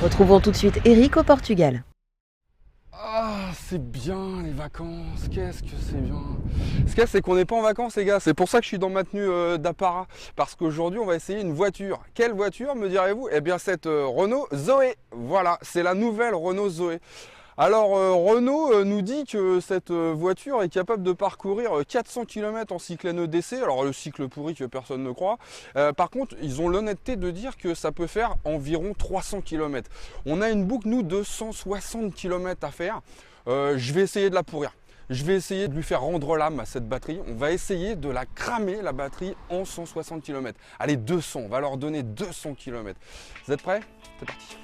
Retrouvons tout de suite Eric au Portugal. Ah, c'est bien les vacances, qu'est-ce que c'est bien. Ce qu'il y a, c'est qu'on n'est pas en vacances, les gars. C'est pour ça que je suis dans ma tenue d'apparat. Parce qu'aujourd'hui, on va essayer une voiture. Quelle voiture, me direz-vous? Eh bien, cette Renault Zoé. Voilà, c'est la nouvelle Renault Zoé. Alors, Renault nous dit que cette voiture est capable de parcourir 400 km en cycle NEDC. Alors, le cycle pourri que personne ne croit. Par contre, ils ont l'honnêteté de dire que ça peut faire environ 300 km. On a une boucle, nous, de 160 km à faire. Je vais essayer de la pourrir. Je vais essayer de lui faire rendre l'âme à cette batterie. On va essayer de la cramer, la batterie, en 160 km. Allez, 200. On va leur donner 200 km. Vous êtes prêts? C'est parti.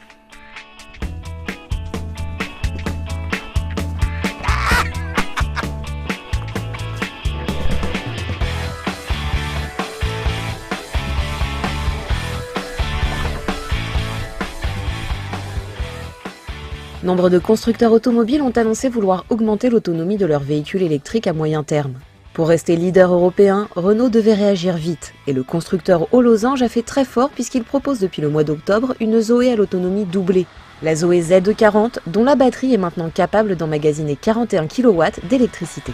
Nombre de constructeurs automobiles ont annoncé vouloir augmenter l'autonomie de leurs véhicules électriques à moyen terme. Pour rester leader européen, Renault devait réagir vite, et le constructeur aux losanges a fait très fort puisqu'il propose depuis le mois d'octobre une Zoé à l'autonomie doublée. La Zoé Z40, dont la batterie est maintenant capable d'emmagasiner 41 kW d'électricité.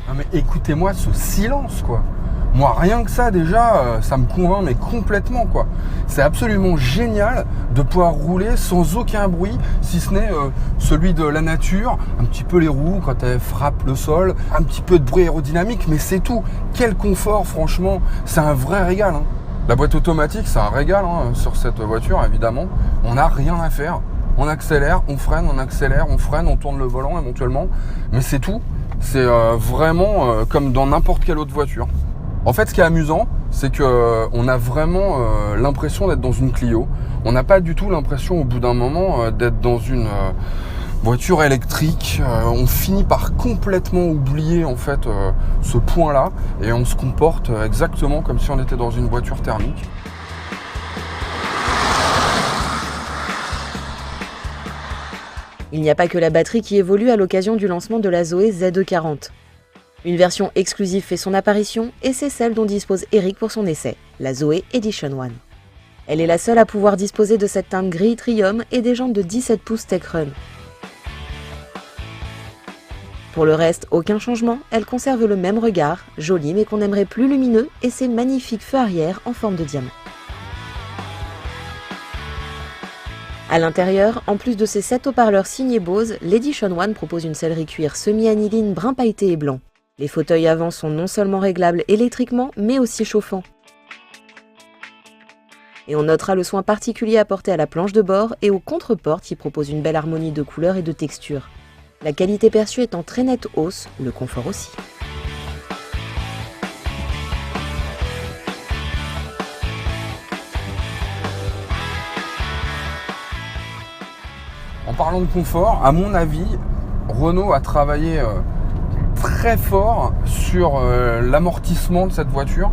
Ah mais écoutez-moi ce silence quoi. Moi rien que ça déjà, ça me convainc mais complètement quoi. C'est absolument génial de pouvoir rouler sans aucun bruit, si ce n'est celui de la nature, un petit peu les roues quand elles frappent le sol, un petit peu de bruit aérodynamique, mais c'est tout. Quel confort franchement, c'est un vrai régal. Hein. La boîte automatique c'est un régal hein, sur cette voiture évidemment, on n'a rien à faire. On accélère, on freine, on accélère, on freine, on tourne le volant éventuellement, mais c'est tout. C'est vraiment comme dans n'importe quelle autre voiture. En fait, ce qui est amusant, c'est qu'on a vraiment l'impression d'être dans une Clio. On n'a pas du tout l'impression, au bout d'un moment, d'être dans une voiture électrique. On finit par complètement oublier en fait ce point-là et on se comporte exactement comme si on était dans une voiture thermique. Il n'y a pas que la batterie qui évolue à l'occasion du lancement de la Zoé Z40. Une version exclusive fait son apparition et c'est celle dont dispose Eric pour son essai, la Zoé Edition One. Elle est la seule à pouvoir disposer de cette teinte gris Trium et des jantes de 17 pouces Tech Run. Pour le reste, aucun changement, elle conserve le même regard, joli mais qu'on aimerait plus lumineux, et ses magnifiques feux arrière en forme de diamant. À l'intérieur, en plus de ses 7 haut-parleurs signés Bose, l'Edition One propose une sellerie cuir semi-aniline brun pailleté et blanc. Les fauteuils avant sont non seulement réglables électriquement, mais aussi chauffants. Et on notera le soin particulier apporté à la planche de bord et aux contreportes qui proposent une belle harmonie de couleurs et de textures. La qualité perçue est en très nette hausse, le confort aussi. En parlant de confort, à mon avis, Renault a travaillé très fort sur l'amortissement de cette voiture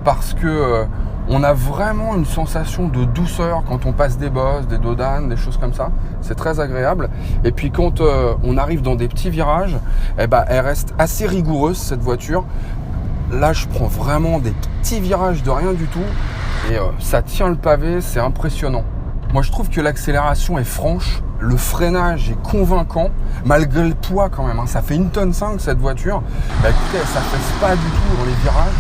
parce que on a vraiment une sensation de douceur quand on passe des bosses, des dodanes, des choses comme ça. C'est très agréable. Et puis quand on arrive dans des petits virages, eh ben, elle reste assez rigoureuse cette voiture. Là, je prends vraiment des petits virages de rien du tout et ça tient le pavé, c'est impressionnant. Moi, je trouve que l'accélération est franche, le freinage est convaincant, malgré le poids quand même. Hein. Ça fait 1,5 tonne cette voiture. Bah, écoutez, elle ne s'affaisse pas du tout dans les virages.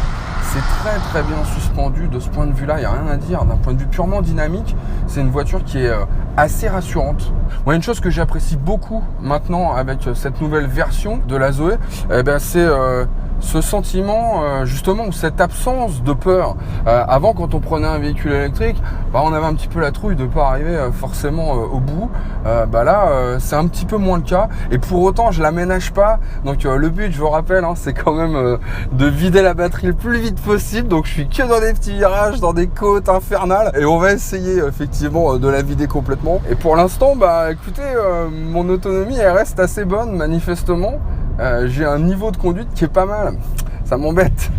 C'est très très bien suspendu de ce point de vue-là, il n'y a rien à dire. D'un point de vue purement dynamique, c'est une voiture qui est assez rassurante. Moi, une chose que j'apprécie beaucoup maintenant avec cette nouvelle version de la Zoé, eh ben, c'est ce sentiment justement ou cette absence de peur. Avant, quand on prenait un véhicule électrique, bah, on avait un petit peu la trouille de ne pas arriver forcément au bout. Là, c'est un petit peu moins le cas et pour autant je l'aménage pas. Donc le but, je vous rappelle, hein, c'est quand même de vider la batterie le plus vite possible. Donc je suis que dans des petits virages, dans des côtes infernales et on va essayer effectivement de la vider complètement. Et pour l'instant, bah écoutez, mon autonomie elle reste assez bonne manifestement. J'ai un niveau de conduite qui est pas mal. Ça m'embête.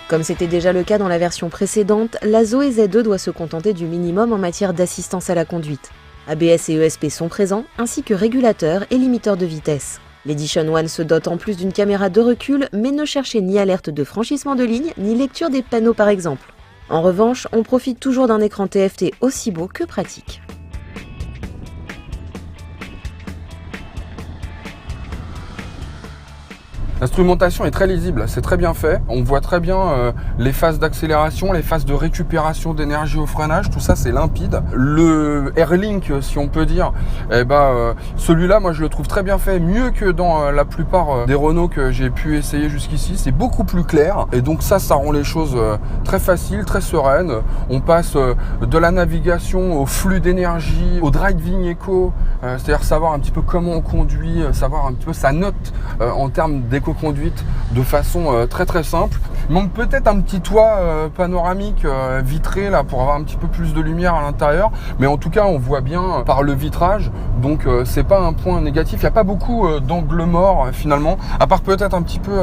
Comme c'était déjà le cas dans la version précédente, la Zoé Z2 doit se contenter du minimum en matière d'assistance à la conduite. ABS et ESP sont présents, ainsi que régulateurs et limiteurs de vitesse. L'Edition One se dote en plus d'une caméra de recul, mais ne cherchez ni alerte de franchissement de ligne, ni lecture des panneaux par exemple. En revanche, on profite toujours d'un écran TFT aussi beau que pratique. L'instrumentation est très lisible, c'est très bien fait. On voit très bien les phases d'accélération, les phases de récupération d'énergie au freinage, tout ça c'est limpide. Le Airlink, si on peut dire, celui-là, moi je le trouve très bien fait, mieux que dans la plupart des Renault que j'ai pu essayer jusqu'ici. C'est beaucoup plus clair et donc ça rend les choses très faciles, très sereines. On passe de la navigation au flux d'énergie, au driving eco, c'est-à-dire savoir un petit peu comment on conduit, savoir un petit peu sa note en termes d'éco-conduite de façon très très simple. Il manque peut-être un petit toit panoramique vitré là pour avoir un petit peu plus de lumière à l'intérieur, mais en tout cas on voit bien par le vitrage, donc c'est pas un point négatif. Il n'y a pas beaucoup d'angles morts finalement, à part peut-être un petit peu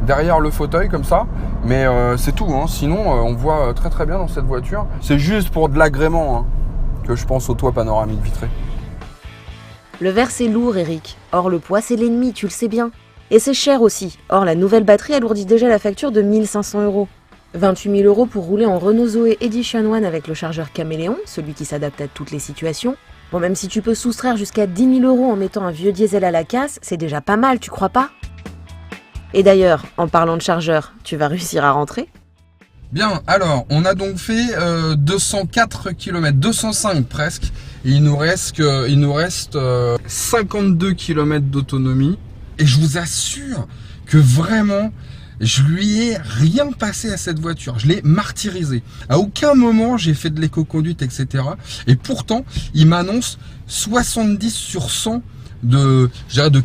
derrière le fauteuil comme ça, mais c'est tout, hein. Sinon on voit très très bien dans cette voiture. C'est juste pour de l'agrément hein, que je pense au toit panoramique vitré. Le verre c'est lourd Eric, or le poids c'est l'ennemi, tu le sais bien. Et c'est cher aussi, or la nouvelle batterie alourdit déjà la facture de 1 500 €. 28 000 € pour rouler en Renault Zoé Edition One avec le chargeur Caméléon, celui qui s'adapte à toutes les situations. Bon, même si tu peux soustraire jusqu'à 10 000 € en mettant un vieux diesel à la casse, c'est déjà pas mal, tu crois pas? Et d'ailleurs, en parlant de chargeur, tu vas réussir à rentrer? Bien, alors, on a donc fait 204 km, 205 presque, et il nous reste 52 km d'autonomie. Et je vous assure que vraiment, je lui ai rien passé à cette voiture. Je l'ai martyrisé. À aucun moment, j'ai fait de l'éco-conduite, etc. Et pourtant, il m'annonce 70 sur 100 de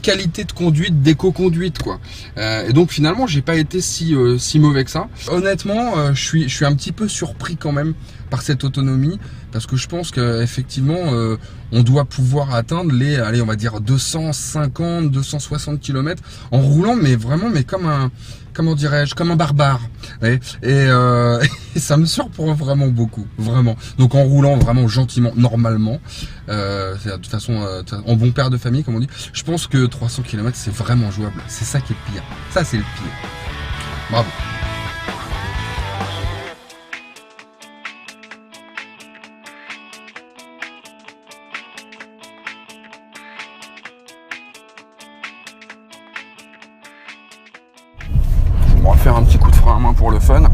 qualité de conduite, d'éco-conduite, quoi. Et donc finalement, j'ai pas été si mauvais que ça. Honnêtement, je suis un petit peu surpris quand même par cette autonomie, parce que je pense qu'effectivement, on doit pouvoir atteindre les, allez, on va dire 250, 260 km en roulant, mais vraiment, mais comme un, comment dirais-je, comme un barbare. Et ça me surprend vraiment beaucoup, vraiment. Donc en roulant vraiment gentiment, normalement, de toute façon, en bon père de famille, comme on dit, je pense que 300 km c'est vraiment jouable. C'est ça qui est le pire. Ça c'est le pire. Bravo. On va faire un petit coup de frein à main pour le fun.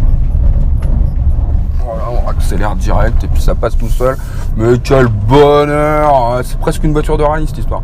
Voilà, on accélère direct et puis ça passe tout seul. Mais quel bonheur! C'est presque une voiture de rallye cette histoire.